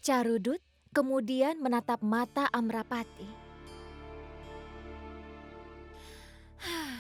Carudut kemudian menatap mata Amrapati. Uh,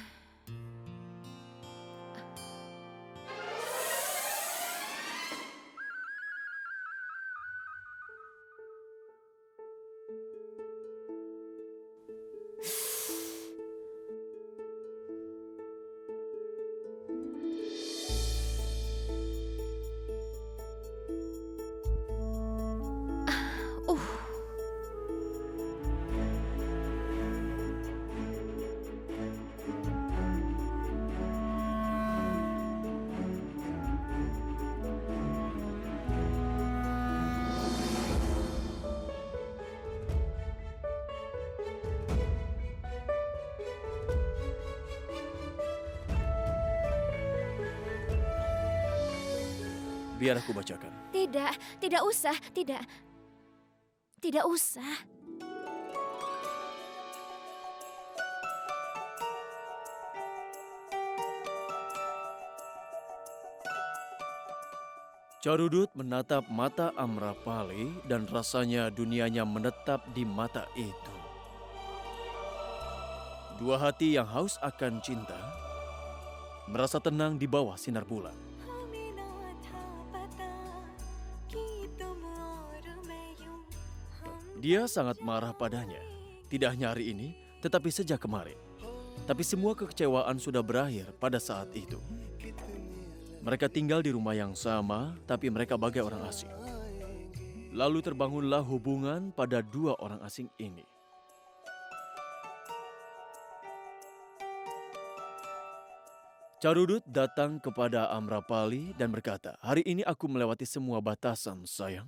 Biar aku bacakan. tidak usah, tidak usah. Carudut menatap mata Amrapali dan rasanya dunianya menetap di mata itu. Dua hati yang haus akan cinta merasa tenang di bawah sinar bulan. Dia sangat marah padanya, tidak hanya hari ini, tetapi sejak kemarin. Tapi semua kekecewaan sudah berakhir pada saat itu. Mereka tinggal di rumah yang sama, tapi mereka bagai orang asing. Lalu terbangunlah hubungan pada dua orang asing ini. Carudut datang kepada Amrapali dan berkata, "Hari ini aku melewati semua batasan, sayang."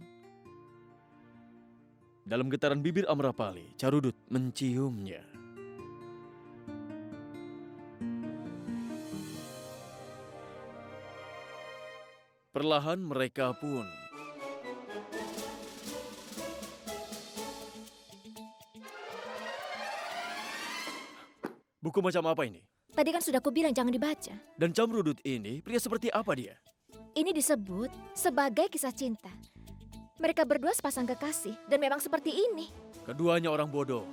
Dalam getaran bibir Amrapali, Carudut menciumnya. Perlahan mereka pun buku macam apa ini? Tadi kan sudah kubilang jangan dibaca. Dan Camrudut ini, pria seperti apa dia? Ini disebut sebagai kisah cinta. Mereka berdua sepasang kekasih dan memang seperti ini. Keduanya orang bodoh.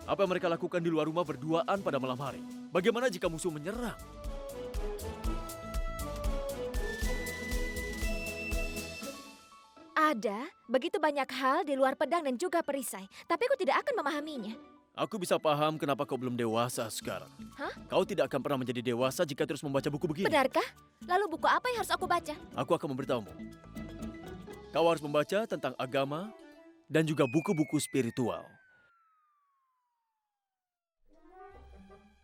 Apa yang mereka lakukan di luar rumah berduaan pada malam hari? Bagaimana jika musuh menyerang? Ada begitu banyak hal di luar pedang dan juga perisai, tapi aku tidak akan memahaminya. Aku bisa paham kenapa kau belum dewasa sekarang. Hah? Kau tidak akan pernah menjadi dewasa jika terus membaca buku begini. Benarkah? Lalu buku apa yang harus aku baca? Aku akan memberitahumu. Kau harus membaca tentang agama dan juga buku-buku spiritual.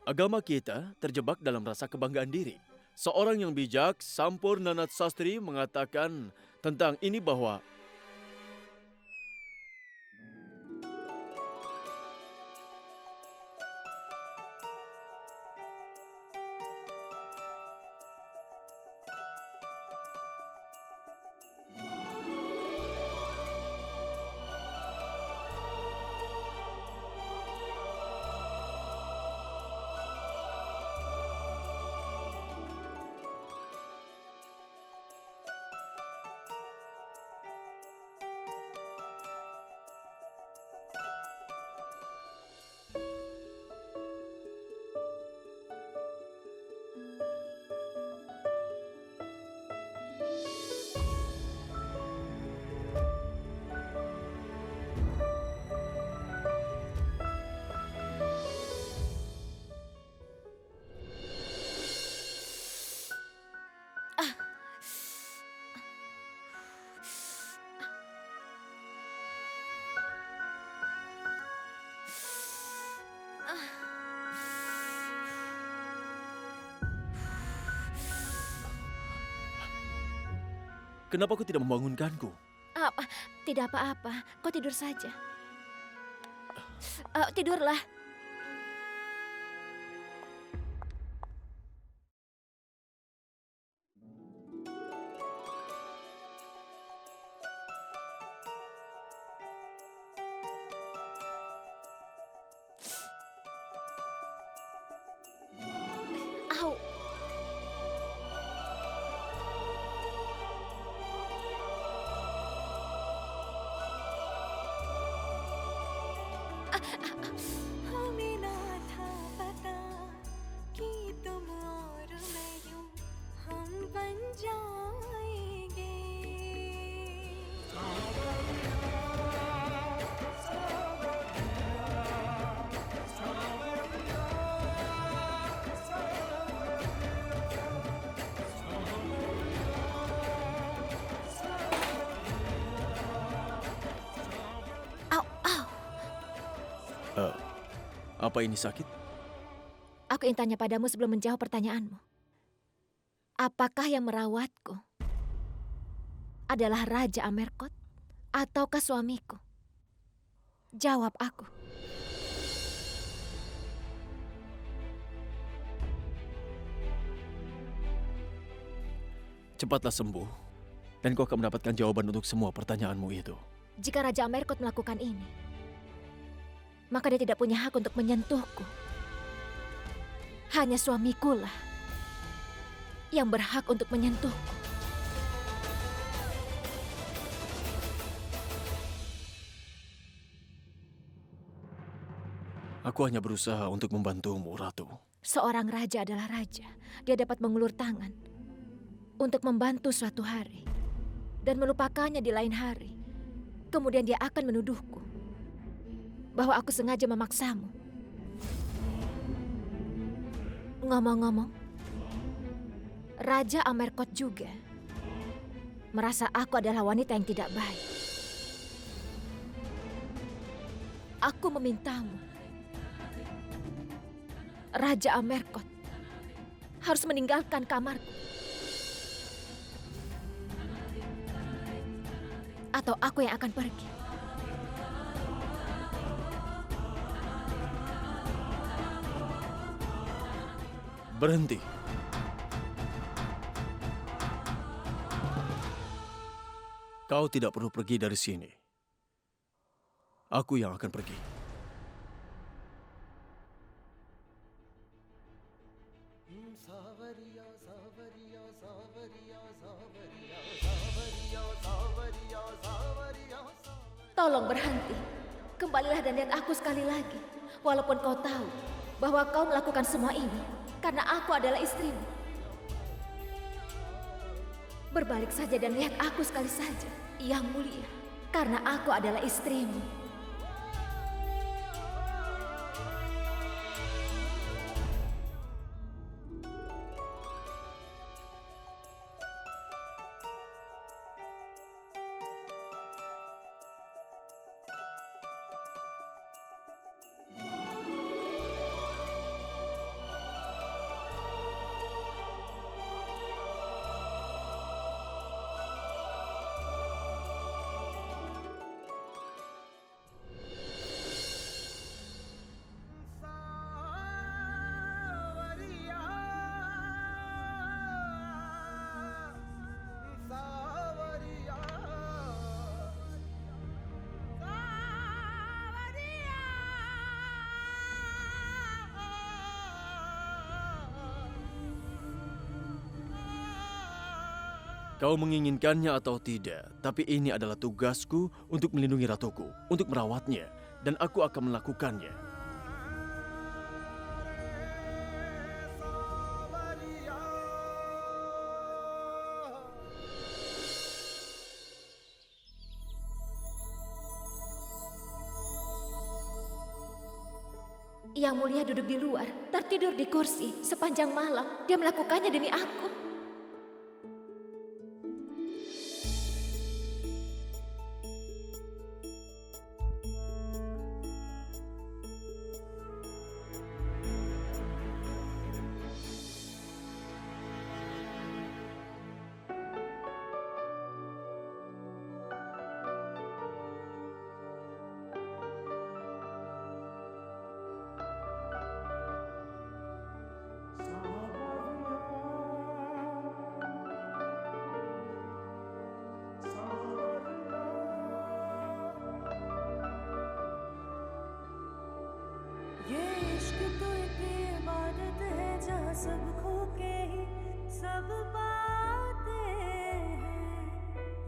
Agama kita terjebak dalam rasa kebanggaan diri. Seorang yang bijak, Sampurnanat Sastri, mengatakan tentang ini bahwa kenapa kau tidak membangunkanku? Apa? Tidak apa-apa, kau tidur saja. Tidurlah. Au. हमें ना था पता कि तुम और मैं यूं हम बन जाएंगे। Au, au. Apa ini sakit? Aku ingin tanya padamu sebelum menjawab pertanyaanmu. Apakah yang merawatku adalah Raja Amerkot ataukah suamiku? Jawab aku. Cepatlah sembuh, dan kau akan mendapatkan jawaban untuk semua pertanyaanmu itu. Jika Raja Amerkot melakukan ini, maka dia tidak punya hak untuk menyentuhku. Hanya suamikulah yang berhak untuk menyentuhku. Aku hanya berusaha untuk membantumu, Ratu. Seorang raja adalah raja. Dia dapat mengulur tangan untuk membantu suatu hari dan melupakannya di lain hari. Kemudian dia akan menuduhku bahwa aku sengaja memaksamu. Ngomong-ngomong, Raja Amerkot juga merasa aku adalah wanita yang tidak baik. Aku memintamu, Raja Amerkot harus meninggalkan kamarku. Atau aku yang akan pergi. Berhenti. Kau tidak perlu pergi dari sini. Aku yang akan pergi. Tolong berhenti. Kembalilah dan lihat aku sekali lagi. Walaupun kau tahu bahwa kau melakukan semua ini karena aku adalah istrimu. Berbalik saja dan lihat aku sekali saja, Yang Mulia, karena aku adalah istrimu. Kau menginginkannya atau tidak, tapi ini adalah tugasku untuk melindungi ratuku, untuk merawatnya, dan aku akan melakukannya. Yang Mulia duduk di luar, tertidur di kursi sepanjang malam. Dia melakukannya demi aku. ये इश्क तो एक इबादत है जहाँ सब खो के ही सब पाते हैं।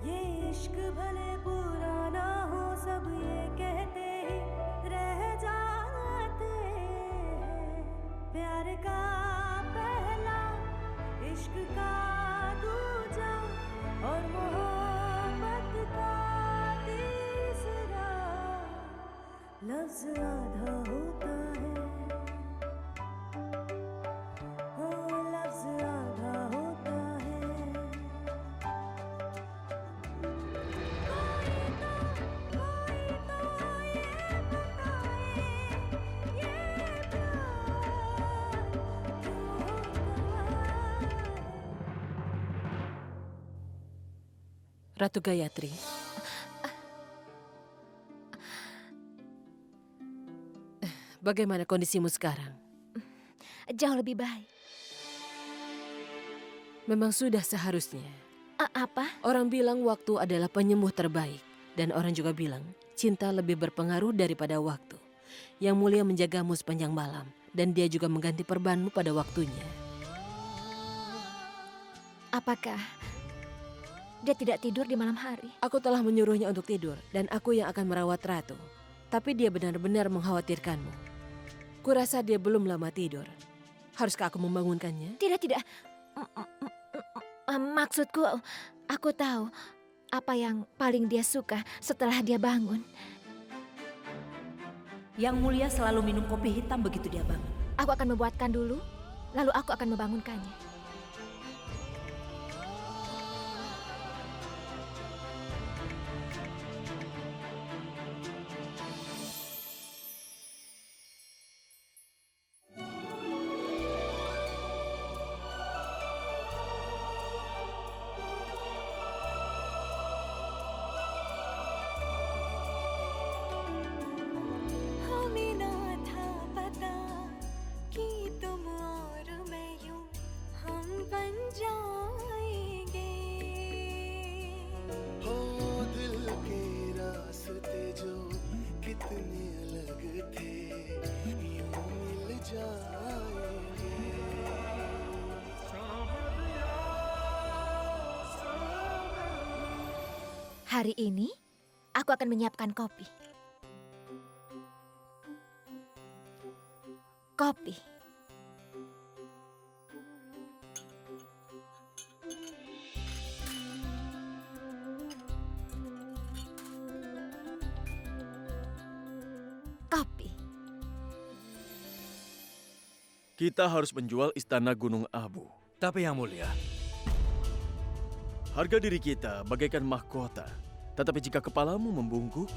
ये इश्क भले पुराना हो सब ये कहते ही रह जा प्यार का पहला इश्क का दूजा और मोहब्बत का तीसरा लफ्ज आधा होता है ओ लफ्ज आधा होता है Ratu Gayatri. Bagaimana kondisimu sekarang? Jauh lebih baik. Memang sudah seharusnya. Apa? Orang bilang waktu adalah penyembuh terbaik. Dan orang juga bilang cinta lebih berpengaruh daripada waktu. Yang Mulia menjagamu sepanjang malam. Dan dia juga mengganti perbanmu pada waktunya. Apakah dia tidak tidur di malam hari? Aku telah menyuruhnya untuk tidur. Dan aku yang akan merawat Ratu. Tapi dia benar-benar mengkhawatirkanmu. Kurasa dia belum lama tidur. Haruskah aku membangunkannya? Tidak, tidak. Maksudku, aku tahu apa yang paling dia suka setelah dia bangun. Yang Mulia selalu minum kopi hitam begitu dia bangun. Aku akan membuatkan dulu, lalu aku akan membangunkannya. हमें ना था पता कि तुम और मैं यूं हम बन जाएंगे हो दिल के रास्ते जो कितने अलग थे यूं मिल जाएंगे Hari ini, aku akan menyiapkan kopi. Kopi. Kopi. Kita harus menjual istana Gunung Abu. Tapi Yang Mulia, Harga diri kita bagaikan mahkota. Tetapi jika kepalamu membungkuk,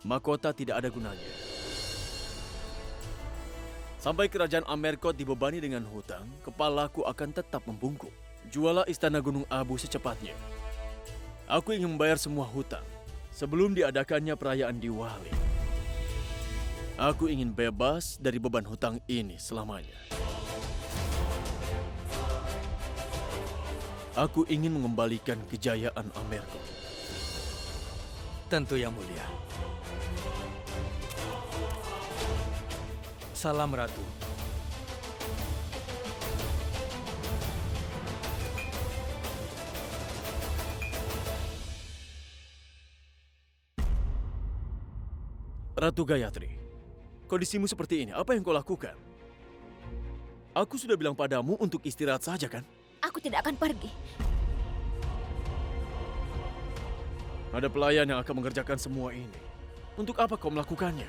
mahkota tidak ada gunanya. Sampai kerajaan Amerkot dibebani dengan hutang, kepalaku akan tetap membungkuk. Jualah istana Gunung Abu secepatnya. Aku ingin membayar semua hutang sebelum diadakannya perayaan Diwali. Aku ingin bebas dari beban hutang ini selamanya. Aku ingin mengembalikan kejayaan Amerkot. tentu Yang Mulia. Salam Ratu. Ratu Gayatri, kondisimu seperti ini, apa yang kau lakukan? Aku sudah bilang padamu untuk istirahat saja kan? Aku tidak akan pergi. Ada pelayan yang akan mengerjakan semua ini. Untuk apa kau melakukannya?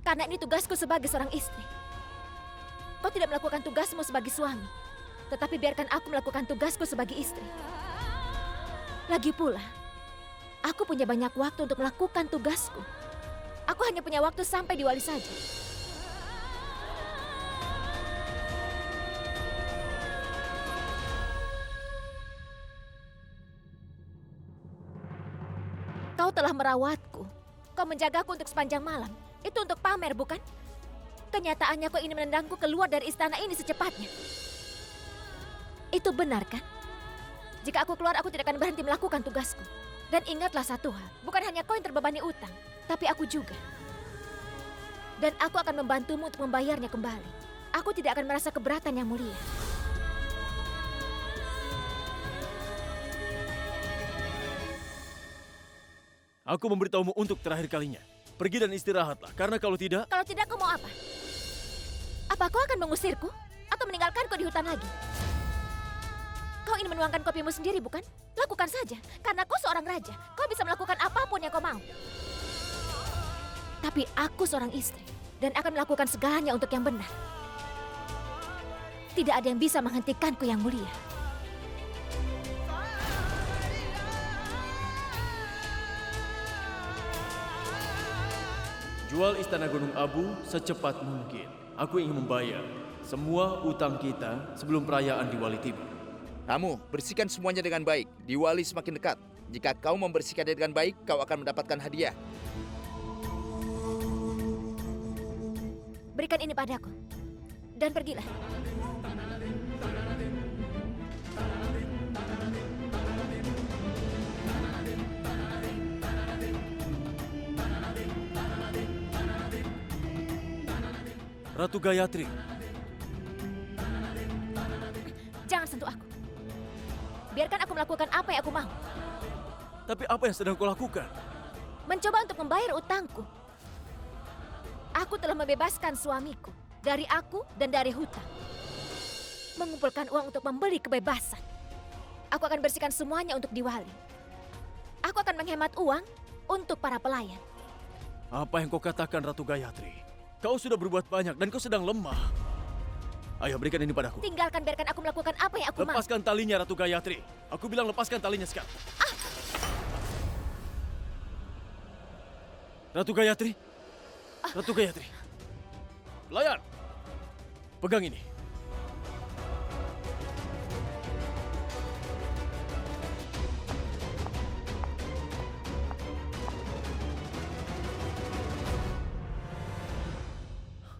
Karena ini tugasku sebagai seorang istri. Kau tidak melakukan tugasmu sebagai suami. Tetapi biarkan aku melakukan tugasku sebagai istri. Lagi pula, aku punya banyak waktu untuk melakukan tugasku. Aku hanya punya waktu sampai Diwali saja. Kau telah merawatku. Kau menjagaku untuk sepanjang malam. Itu untuk pamer, bukan? Kenyataannya kau ingin menendangku keluar dari istana ini secepatnya. Itu benar, kan? Jika aku keluar, aku tidak akan berhenti melakukan tugasku. Dan ingatlah satu hal, bukan hanya kau yang terbebani utang, tapi aku juga. Dan aku akan membantumu untuk membayarnya kembali. Aku tidak akan merasa keberatan, Yang Mulia. Aku memberitahumu untuk terakhir kalinya. Pergi dan istirahatlah, karena kalau tidak... Kalau tidak, kau mau apa? Apa kau akan mengusirku? Atau meninggalkanku di hutan lagi? Kau ingin menuangkan kopimu sendiri, bukan? Lakukan saja, karena kau seorang raja. Kau bisa melakukan apapun yang kau mau. Tapi aku seorang istri, dan akan melakukan segalanya untuk yang benar. Tidak ada yang bisa menghentikanku, Yang Mulia. Jual Istana Gunung Abu secepat mungkin. Aku ingin membayar semua utang kita sebelum perayaan Diwali tiba. Kamu bersihkan semuanya dengan baik. Diwali semakin dekat. Jika kau membersihkannya dengan baik, kau akan mendapatkan hadiah. Berikan ini padaku. Dan pergilah. Ratu Gayatri, Jangan sentuh aku. Biarkan aku melakukan apa yang aku mau. tapi apa yang sedang kau lakukan? Mencoba untuk membayar utangku. Aku telah membebaskan suamiku dari aku dan dari hutang. Mengumpulkan uang untuk membeli kebebasan. Aku akan bersihkan semuanya untuk Diwali. Aku akan menghemat uang untuk para pelayan. Apa yang kau katakan, Ratu Gayatri? Kau sudah berbuat banyak dan kau sedang lemah. Ayo, berikan ini padaku. Tinggalkan, biarkan aku melakukan apa yang aku mau. Lepaskan talinya, Ratu Gayatri. Aku bilang lepaskan talinya sekarang. Ratu Gayatri. Ratu Gayatri. Pelayan. Pegang ini.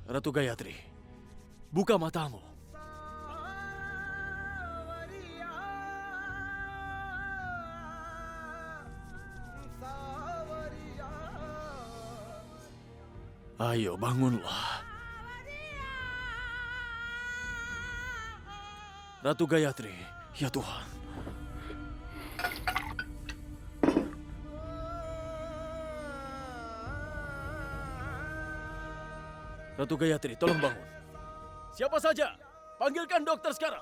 Ratu Gayatri, buka matamu. Ayo, bangunlah. Ratu Gayatri, ya Tuhan. Ratu Gayatri, tolong bangun. Siapa saja, panggilkan dokter sekarang.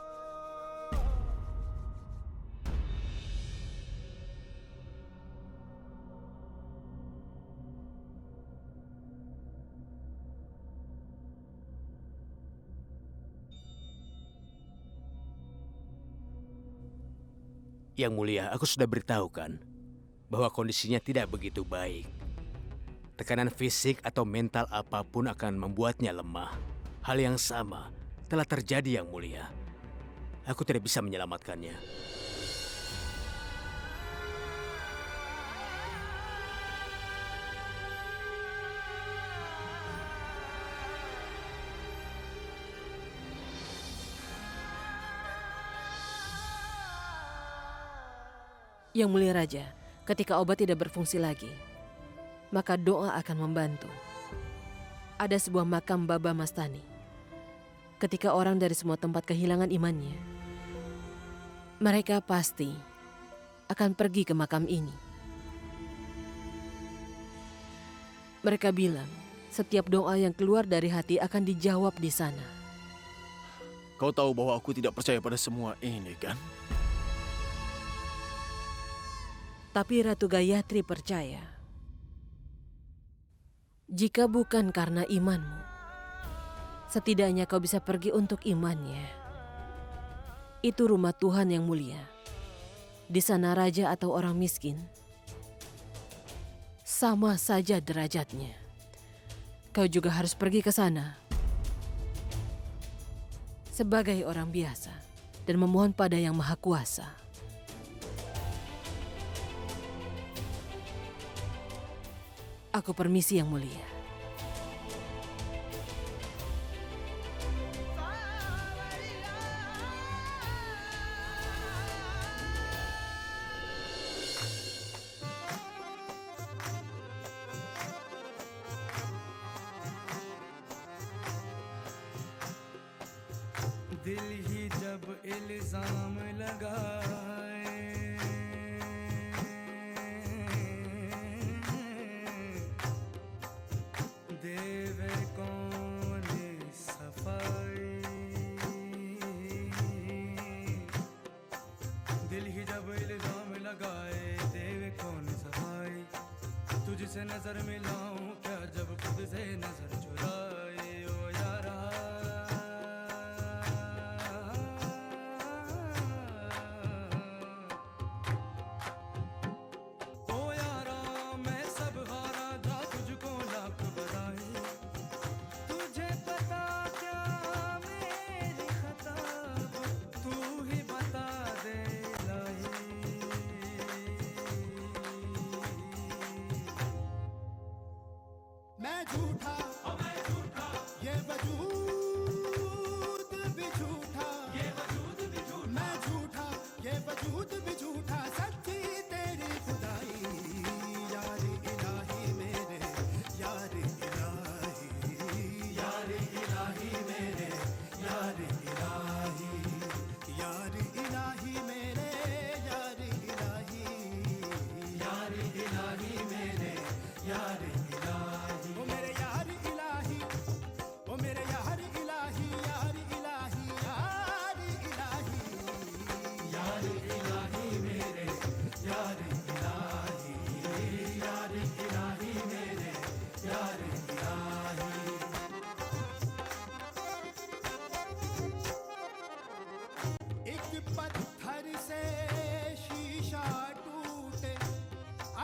Yang Mulia, aku sudah beritahukan bahwa kondisinya tidak begitu baik. Tekanan fisik atau mental apapun akan membuatnya lemah. Hal yang sama telah terjadi, Yang Mulia. Aku tidak bisa menyelamatkannya. Yang Mulia Raja, ketika obat tidak berfungsi lagi, maka doa akan membantu. Ada sebuah makam Baba Mastani. Ketika orang dari semua tempat kehilangan imannya, mereka pasti akan pergi ke makam ini. Mereka bilang, setiap doa yang keluar dari hati akan dijawab di sana. Kau tahu bahwa aku tidak percaya pada semua ini, kan? Tapi Ratu Gayatri percaya. Jika bukan karena imanmu, setidaknya kau bisa pergi untuk imannya. Itu rumah Tuhan yang mulia. Di sana raja atau orang miskin, sama saja derajatnya. Kau juga harus pergi ke sana sebagai orang biasa dan memohon pada Yang Maha Kuasa. Aku permisi, Yang Mulia. इल्जाम लगाए देवे कौन सफाई दिल ही जब इल्जाम लगाए देवे कौन सफाई तुझसे नजर मिलाऊं क्या जब खुद से नजर चुराए ओ यारा ओ यारा मैं सब हारा था तुझको लाख बधाई तुझे पता क्या मेरी खता तू ही बता दे मैं झूठा ये वजूद भी झूठा मैं झूठा ये वजूद भी झूठा सच्ची तेरी खुदाई यार इलाही मेरे यार इलाही मेरे यार इलाही मेरे यार इलाही मेरे यार इलाही ओ मेरे यार इलाही ओ मेरे यार इलाही यार इलाही यार इलाही मेरे यार इलाही मेरे यार इलाही एक पत्थर से शीशा टूटे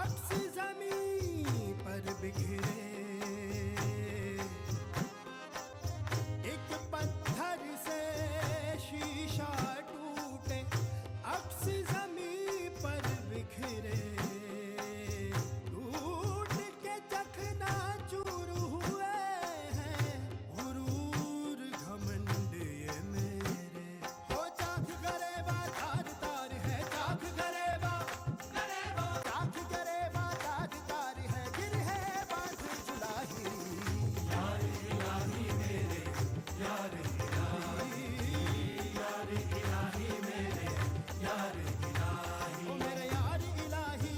अक्स जमीन पर बिखरे एक पत्थर से शीशा टूटे अक्स जमीन पर बिखरे टूट के चखना चूर हुए हैं गुरूर घमंड ये मेरे हो चाख गरेबा तार तार है चाख गरेबा चाख गरेबा तार तार है गिर है बांध जुलाही यार इलाही मेरे यार इलाही मेरे यार इलाही ओ मेरे यार इलाही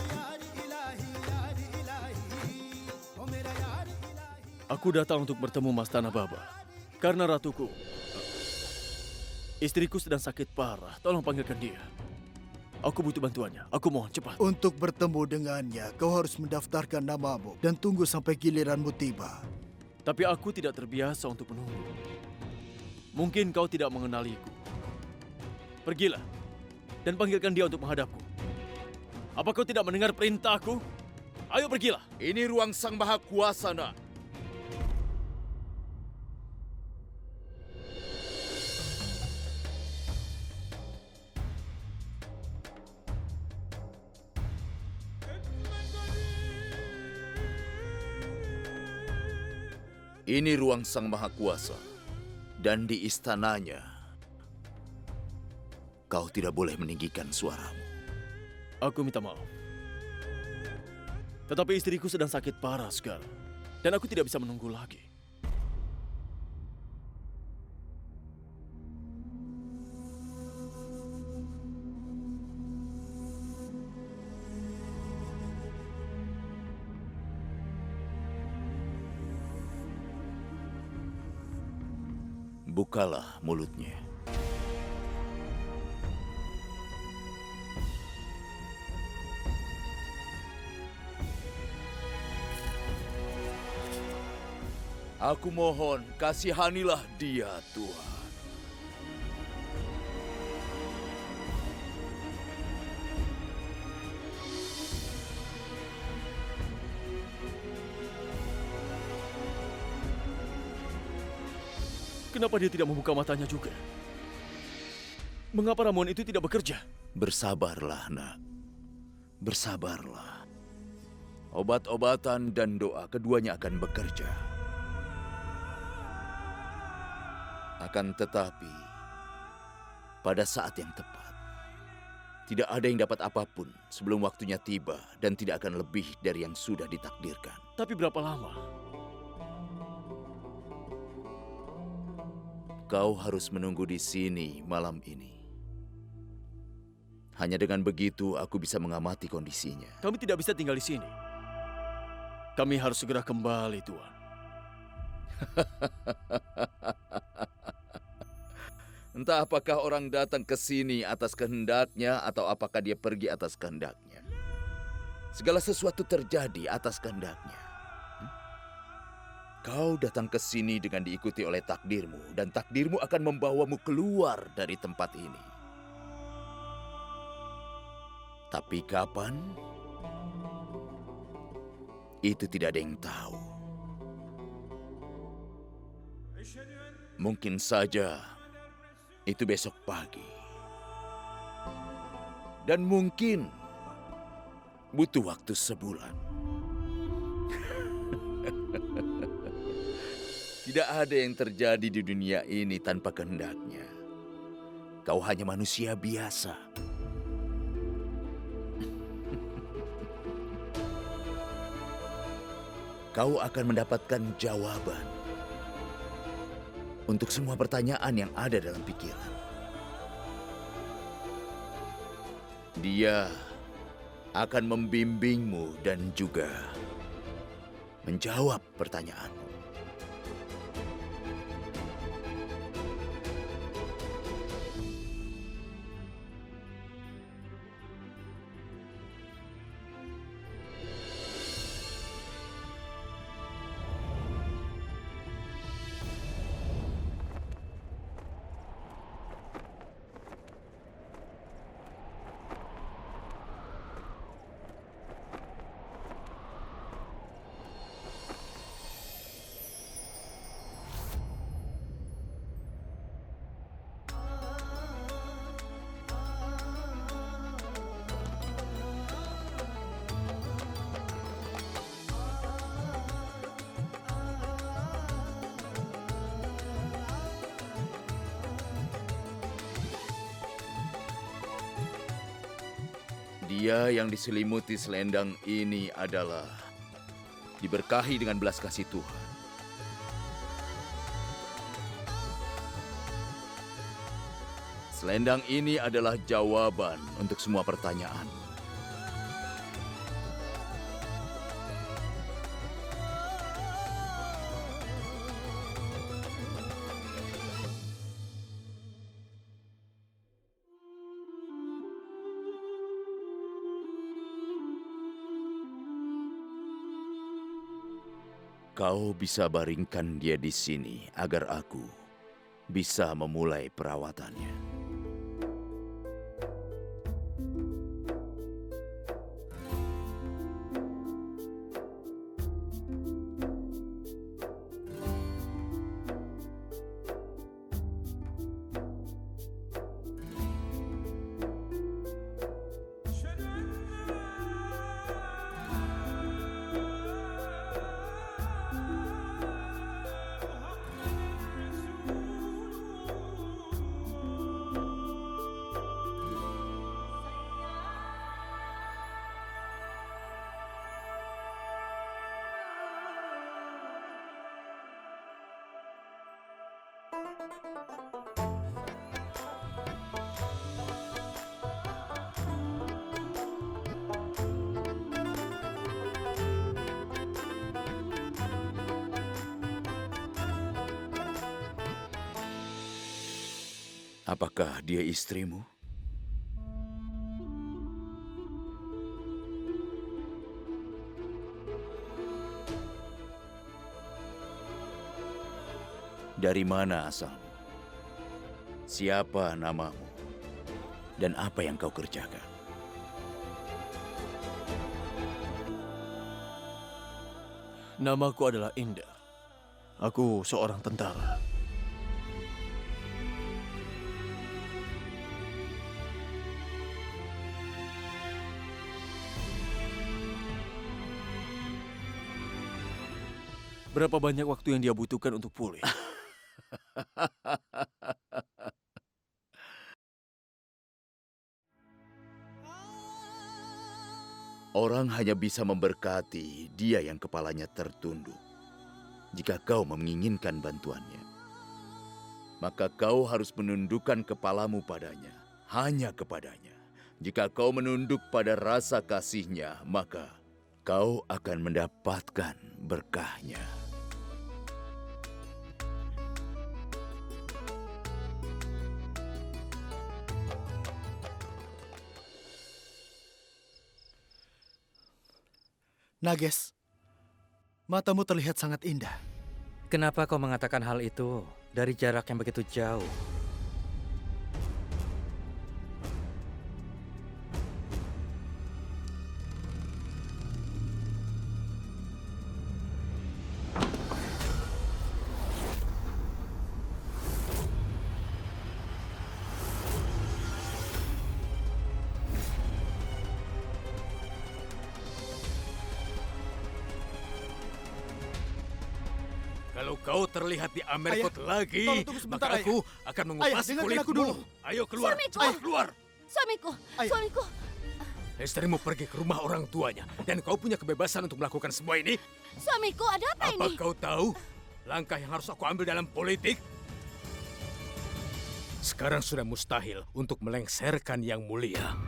ओ मेरा यार इलाही Aku datang untuk bertemu Mas Tanah Baba. Karena ratuku, istriku sedang sakit parah. Tolong panggilkan dia. Aku butuh bantuannya. Aku mohon cepat. Untuk bertemu dengannya, kau harus mendaftarkan namamu dan tunggu sampai giliranmu tiba. Tapi aku tidak terbiasa untuk menunggu. Mungkin kau tidak mengenaliku. Pergilah dan panggilkan dia untuk menghadapku. Apa kau tidak mendengar perintahku? Ayo pergilah. Ini ruang Sang Maha Kuasa, nak. Ini ruang Sang Maha Kuasa. Dan di istananya, kau tidak boleh meninggikan suaramu. Aku minta maaf. Tetapi istriku sedang sakit parah sekarang. Dan aku tidak bisa menunggu lagi. Bukalah mulutnya. Aku mohon, kasihanilah dia, Tuhan. Kenapa dia tidak membuka matanya juga? Mengapa ramuan itu tidak bekerja? Bersabarlah, nak. Bersabarlah. Obat-obatan dan doa keduanya akan bekerja. Akan tetapi, pada saat yang tepat, tidak ada yang dapat apapun sebelum waktunya tiba dan tidak akan lebih dari yang sudah ditakdirkan. Tapi berapa lama? Kau harus menunggu di sini malam ini. Hanya dengan begitu aku bisa mengamati kondisinya. Kami tidak bisa tinggal di sini. Kami harus segera kembali, Tuan. Entah apakah orang datang ke sini atas kehendaknya atau apakah dia pergi atas kehendaknya. Segala sesuatu terjadi atas kehendaknya. Kau datang ke sini dengan diikuti oleh takdirmu, dan takdirmu akan membawamu keluar dari tempat ini. Tapi kapan? Itu tidak ada yang tahu. Mungkin saja itu besok pagi. Dan mungkin butuh waktu sebulan. Tidak ada yang terjadi di dunia ini tanpa kehendaknya. Kau hanya manusia biasa. Kau akan mendapatkan jawaban untuk semua pertanyaan yang ada dalam pikiran. Dia akan membimbingmu dan juga menjawab pertanyaanmu. Dia yang diselimuti selendang ini adalah diberkahi dengan belas kasih Tuhan. Selendang ini adalah jawaban untuk semua pertanyaan. Kau bisa baringkan dia di sini agar aku bisa memulai perawatannya. Apakah dia istrimu? Dari mana asalmu? Siapa namamu? Dan apa yang kau kerjakan? Namaku adalah Indar. Aku seorang tentara. Berapa banyak waktu yang dia butuhkan untuk pulih? Orang hanya bisa memberkati dia yang kepalanya tertunduk. Jika kau menginginkan bantuannya, maka kau harus menundukkan kepalamu padanya, hanya kepadanya. Jika kau menunduk pada rasa kasihnya, maka kau akan mendapatkan berkahnya. Nages, matamu terlihat sangat indah. Kenapa kau mengatakan hal itu dari jarak yang begitu jauh? Kalau kau terlihat di Amerkot lagi, tolong tunggu sebentar, maka aku Ayah. akan Ayah, mengupas dengarkan kulitmu. aku dulu. Ayo keluar, Suamiku. cepat keluar. Suamiku, Ayah. suamiku. Istrimu pergi ke rumah orang tuanya, dan kau punya kebebasan untuk melakukan semua ini. Suamiku, ada apa Apa ini? kau tahu langkah yang harus aku ambil dalam politik? Sekarang sudah mustahil untuk melengsarkan yang mulia.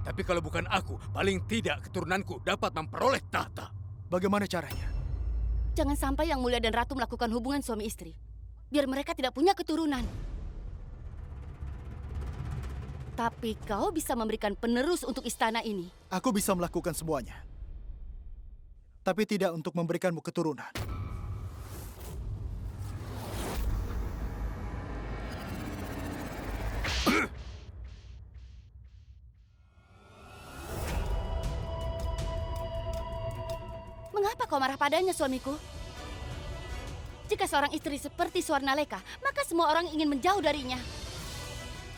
Tapi kalau bukan aku, paling tidak keturunanku dapat memperoleh tahta. Bagaimana caranya? Jangan sampai Yang Mulia dan Ratu melakukan hubungan suami istri. Biar mereka tidak punya keturunan. Tapi kau bisa memberikan penerus untuk istana ini. Aku bisa melakukan semuanya. Tapi tidak untuk memberikanmu keturunan. Mengapa kau marah padanya, suamiku? Jika seorang istri seperti Swarnaleka, maka semua orang ingin menjauh darinya.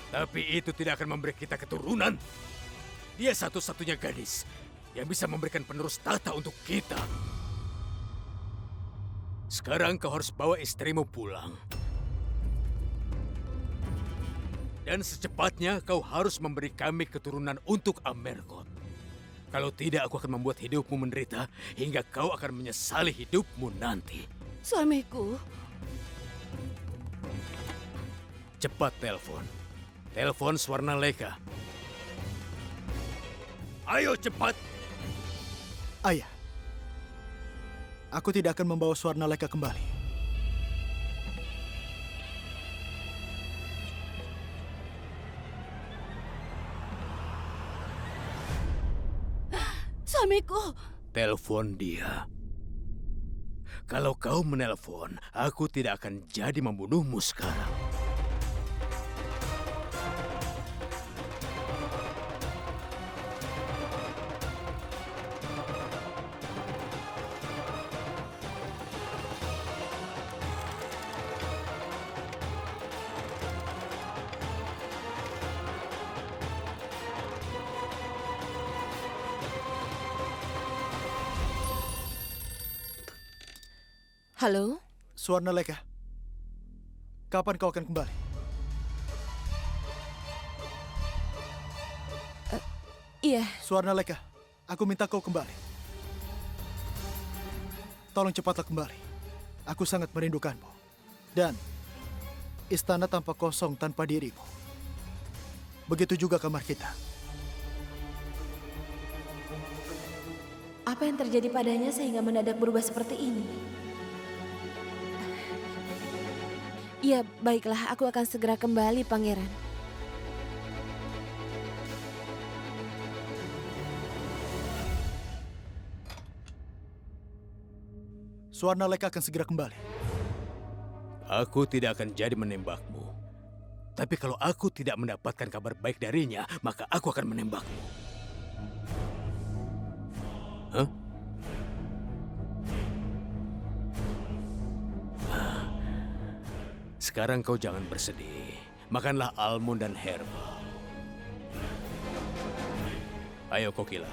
Tapi itu tidak akan memberi kita keturunan. Dia satu-satunya gadis yang bisa memberikan penerus tahta untuk kita. Sekarang kau harus bawa istrimu pulang. Dan secepatnya kau harus memberi kami keturunan untuk Amerkot. Kalau tidak, aku akan membuat hidupmu menderita hingga kau akan menyesali hidupmu nanti. Suamiku, Cepat telepon. Telepon Swarnaleka. Ayo cepat. Ayah, aku tidak akan membawa Swarnaleka kembali. suamiku. Telepon dia. Kalau kau menelpon, aku tidak akan jadi membunuhmu sekarang. Halo? Swarnaleka, kapan kau akan kembali? Iya, Swarnaleka, aku minta kau kembali. Tolong cepatlah kembali. Aku sangat merindukanmu. Dan istana tampak kosong tanpa dirimu. Begitu juga kamar kita. Apa yang terjadi padanya sehingga mendadak berubah seperti ini? iya, baiklah, aku akan segera kembali, Pangeran. Swarnaleka akan segera kembali. Aku tidak akan jadi menembakmu. Tapi kalau aku tidak mendapatkan kabar baik darinya, maka aku akan menembakmu. Hah? Sekarang kau jangan bersedih. Makanlah almond dan herba. Ayo, Kokila.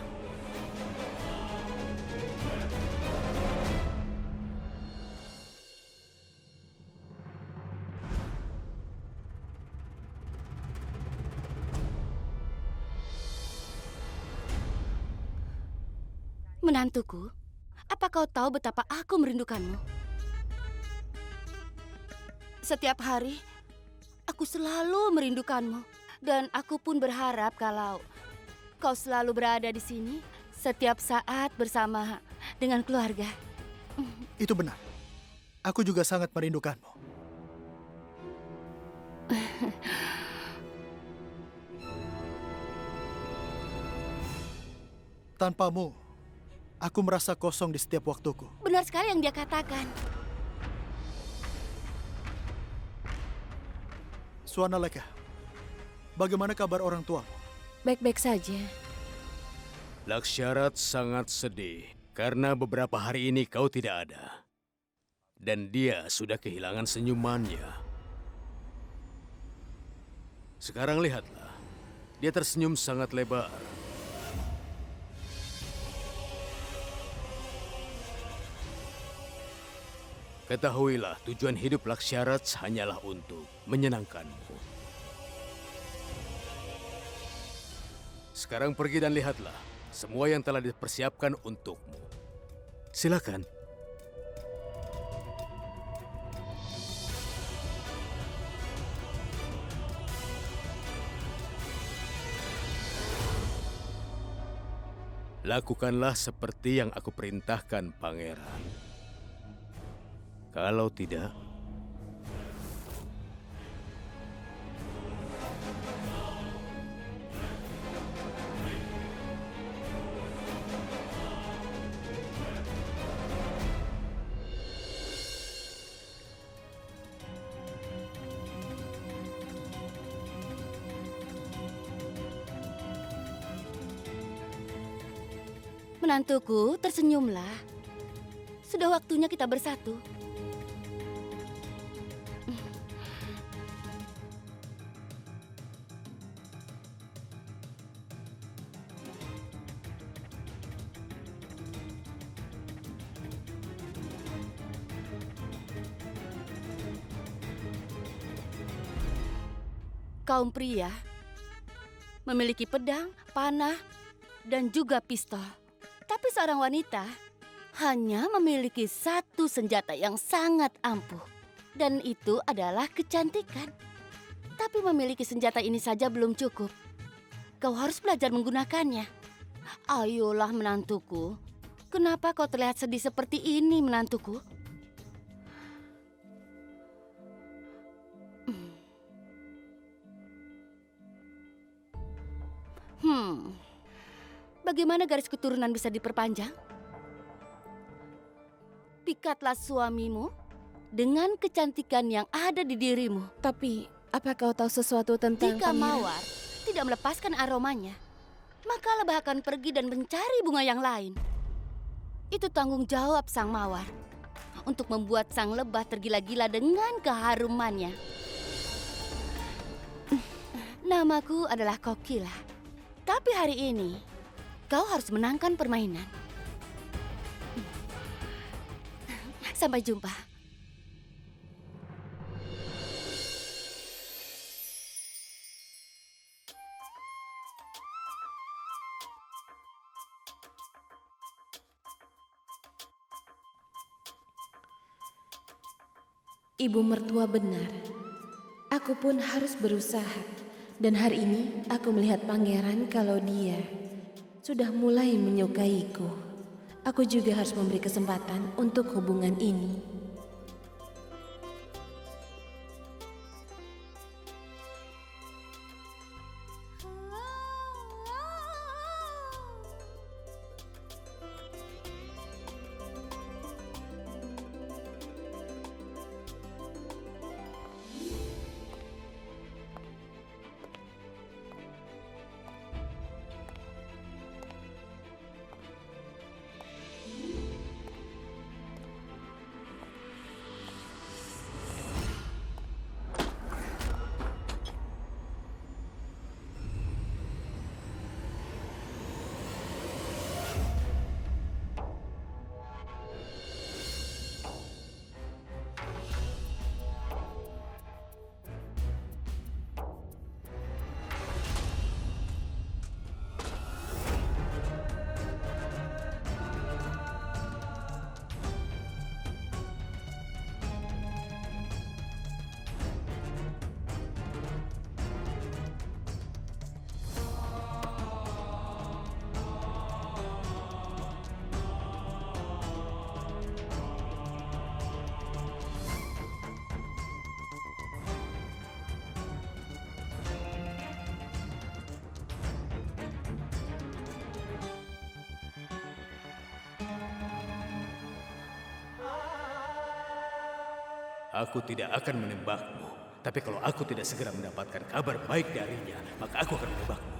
Menantuku, apa kau tahu betapa aku merindukanmu? Setiap hari, aku selalu merindukanmu. Dan aku pun berharap kalau kau selalu berada di sini setiap saat bersama dengan keluarga. Itu benar. Aku juga sangat merindukanmu. Tanpamu, aku merasa kosong di setiap waktuku. Benar sekali yang dia katakan. Swarnaleka, bagaimana kabar orang tuamu? Baik-baik saja. Laksharat sangat sedih karena beberapa hari ini kau tidak ada. Dan dia sudah kehilangan senyumannya. Sekarang lihatlah, dia tersenyum sangat lebar. Ketahuilah, tujuan hidup Laksharat hanyalah untuk menyenangkanmu. Sekarang pergi dan lihatlah semua yang telah dipersiapkan untukmu. Silakan. Lakukanlah seperti yang aku perintahkan, Pangeran. Kalau tidak, menantuku, tersenyumlah. Sudah waktunya kita bersatu. Kaum pria memiliki pedang, panah, dan juga pistol. Tapi seorang wanita hanya memiliki satu senjata yang sangat ampuh. Dan itu adalah kecantikan. Tapi memiliki senjata ini saja belum cukup. Kau harus belajar menggunakannya. Ayolah menantuku. Kenapa kau terlihat sedih seperti ini, menantuku? Bagaimana garis keturunan bisa diperpanjang? Pikatlah suamimu dengan kecantikan yang ada di dirimu. Tapi, apa kau tahu sesuatu tentang Jika pangeran? mawar tidak melepaskan aromanya, maka lebah akan pergi dan mencari bunga yang lain. Itu tanggung jawab sang mawar untuk membuat sang lebah tergila-gila dengan keharumannya. Namaku adalah Kokila. Tapi hari ini, kau harus menangkan permainan. Sampai jumpa. Ibu mertua benar. Aku pun harus berusaha. Dan hari ini aku melihat pangeran kalau dia sudah mulai menyukaiku. Aku juga harus memberi kesempatan untuk hubungan ini. Aku tidak akan menembakmu. Tapi kalau aku tidak segera mendapatkan kabar baik darinya, maka aku akan menembakmu.